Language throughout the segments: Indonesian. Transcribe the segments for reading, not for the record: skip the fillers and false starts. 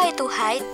Apa itu haid?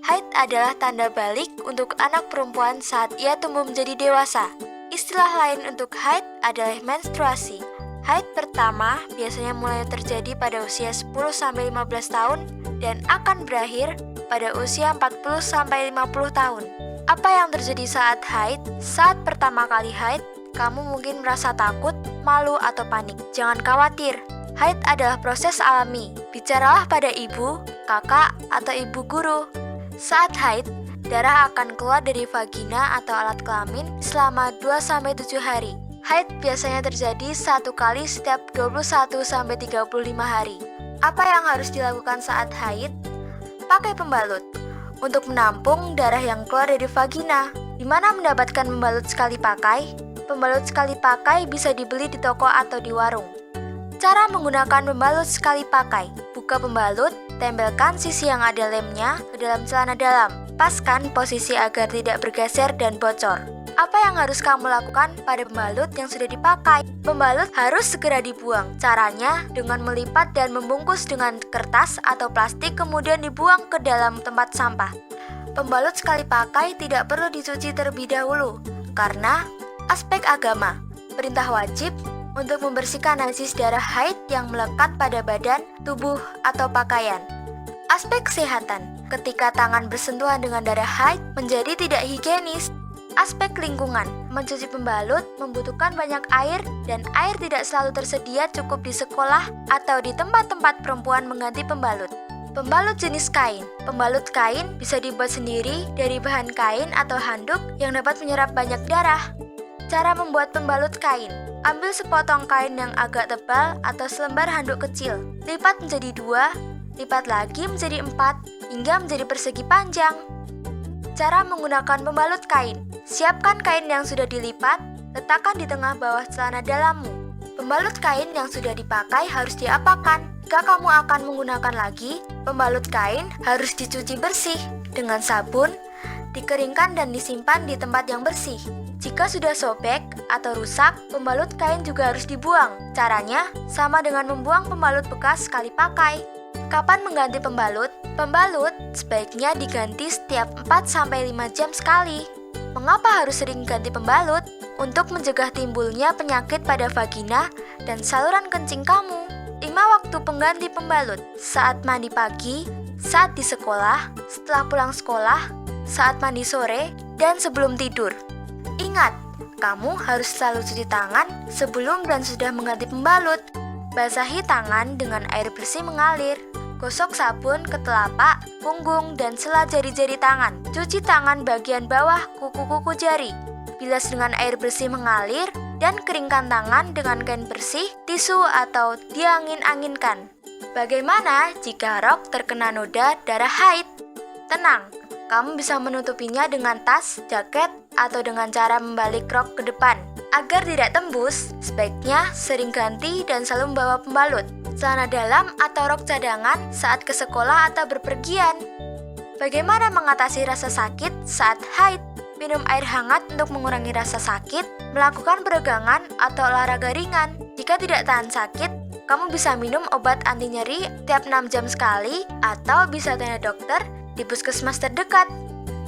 Haid adalah tanda balik untuk anak perempuan saat ia tumbuh menjadi dewasa. Istilah lain untuk haid adalah menstruasi. Haid pertama biasanya mulai terjadi pada usia 10-15 tahun dan akan berakhir pada usia 40-50 tahun. Apa yang terjadi saat haid? Saat pertama kali haid, kamu mungkin merasa takut, malu, atau panik. Jangan khawatir, haid adalah proses alami. Bicaralah pada ibu, kakak, atau ibu guru. Saat haid, darah akan keluar dari vagina atau alat kelamin selama 2-7 hari. Haid biasanya terjadi 1 kali setiap 21-35 hari. Apa yang harus dilakukan saat haid? Pakai pembalut untuk menampung darah yang keluar dari vagina. Di mana mendapatkan pembalut sekali pakai? Pembalut sekali pakai bisa dibeli di toko atau di warung. Cara menggunakan pembalut sekali pakai: buka pembalut, tempelkan sisi yang ada lemnya ke dalam celana dalam. Paskan posisi agar tidak bergeser dan bocor. Apa yang harus kamu lakukan pada pembalut yang sudah dipakai? Pembalut harus segera dibuang. Caranya dengan melipat dan membungkus dengan kertas atau plastik kemudian dibuang ke dalam tempat sampah. Pembalut sekali pakai tidak perlu dicuci terlebih dahulu karena aspek agama, perintah wajib untuk membersihkan najis darah haid yang melekat pada badan, tubuh, atau pakaian. Aspek kesehatan, ketika tangan bersentuhan dengan darah haid menjadi tidak higienis. Aspek lingkungan, mencuci pembalut membutuhkan banyak air dan air tidak selalu tersedia cukup di sekolah atau di tempat-tempat perempuan mengganti pembalut. Pembalut jenis kain. Pembalut kain bisa dibuat sendiri dari bahan kain atau handuk yang dapat menyerap banyak darah. Cara membuat pembalut kain: ambil sepotong kain yang agak tebal atau selembar handuk kecil, lipat menjadi 2, lipat lagi menjadi 4, hingga menjadi persegi panjang. Cara menggunakan pembalut kain: siapkan kain yang sudah dilipat, letakkan di tengah bawah celana dalammu. Pembalut kain yang sudah dipakai harus diapakan. Jika kamu akan menggunakan lagi, pembalut kain harus dicuci bersih dengan sabun, dikeringkan dan disimpan di tempat yang bersih. Jika sudah sobek atau rusak, pembalut kain juga harus dibuang. Caranya sama dengan membuang pembalut bekas sekali pakai. Kapan mengganti pembalut? Pembalut sebaiknya diganti setiap 4-5 jam sekali. Mengapa harus sering ganti pembalut? Untuk mencegah timbulnya penyakit pada vagina dan saluran kencing kamu. 5 waktu pengganti pembalut: saat mandi pagi, saat di sekolah, setelah pulang sekolah, saat mandi sore, dan sebelum tidur. Ingat, kamu harus selalu cuci tangan sebelum dan sudah mengganti pembalut. Basahi tangan dengan air bersih mengalir. Gosok sabun ke telapak, punggung, dan sela jari-jari tangan. Cuci tangan bagian bawah kuku-kuku jari. Bilas dengan air bersih mengalir dan keringkan tangan dengan kain bersih, tisu, atau diangin-anginkan. Bagaimana jika rok terkena noda darah haid? Tenang, kamu bisa menutupinya dengan tas, jaket, atau dengan cara membalik rok ke depan. Agar tidak tembus, sebaiknya sering ganti dan selalu membawa pembalut, celana dalam atau rok cadangan saat ke sekolah atau berpergian. Bagaimana mengatasi rasa sakit saat haid? Minum air hangat untuk mengurangi rasa sakit, melakukan peregangan atau olahraga ringan. Jika tidak tahan sakit, kamu bisa minum obat anti nyeri tiap 6 jam sekali atau bisa tanya dokter di puskesmas terdekat.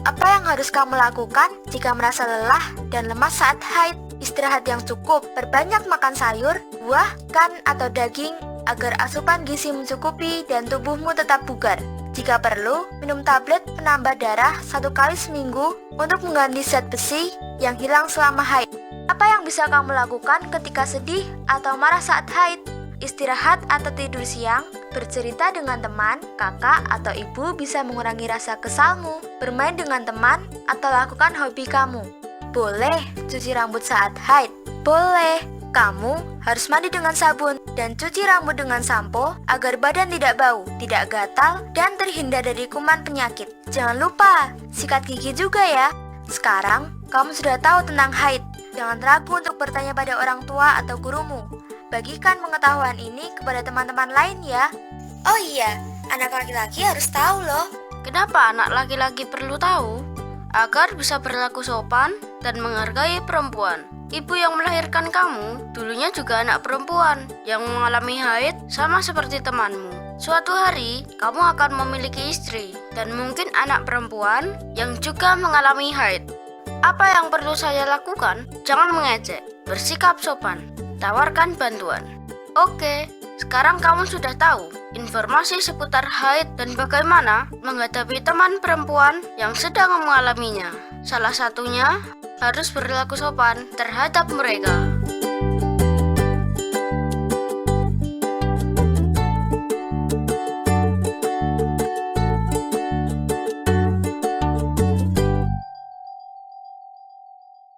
Apa yang harus kamu lakukan jika merasa lelah dan lemas saat haid? Istirahat yang cukup, perbanyak makan sayur, buah, ikan, atau daging agar asupan gizi mencukupi dan tubuhmu tetap bugar. Jika perlu, minum tablet penambah darah 1 kali seminggu untuk mengganti zat besi yang hilang selama haid. Apa yang bisa kamu lakukan ketika sedih atau marah saat haid? Istirahat atau tidur siang, bercerita dengan teman, kakak, atau ibu bisa mengurangi rasa kesalmu, bermain dengan teman, atau lakukan hobi kamu. Boleh cuci rambut saat haid? Boleh. Kamu harus mandi dengan sabun dan cuci rambut dengan sampo agar badan tidak bau, tidak gatal, dan terhindar dari kuman penyakit. Jangan lupa, sikat gigi juga ya. Sekarang, kamu sudah tahu tentang haid. Jangan ragu untuk bertanya pada orang tua atau gurumu. Bagikan pengetahuan ini kepada teman-teman lain ya. Oh iya, anak laki-laki harus tahu loh. Kenapa anak laki-laki perlu tahu? Agar bisa berlaku sopan dan menghargai perempuan. Ibu yang melahirkan kamu dulunya juga anak perempuan yang mengalami haid sama seperti temanmu. Suatu hari, kamu akan memiliki istri dan mungkin anak perempuan yang juga mengalami haid. Apa yang perlu saya lakukan? Jangan mengejek, bersikap sopan, tawarkan bantuan. Oke, sekarang kamu sudah tahu informasi seputar haid dan bagaimana menghadapi teman perempuan yang sedang mengalaminya. Salah satunya harus berlaku sopan terhadap mereka.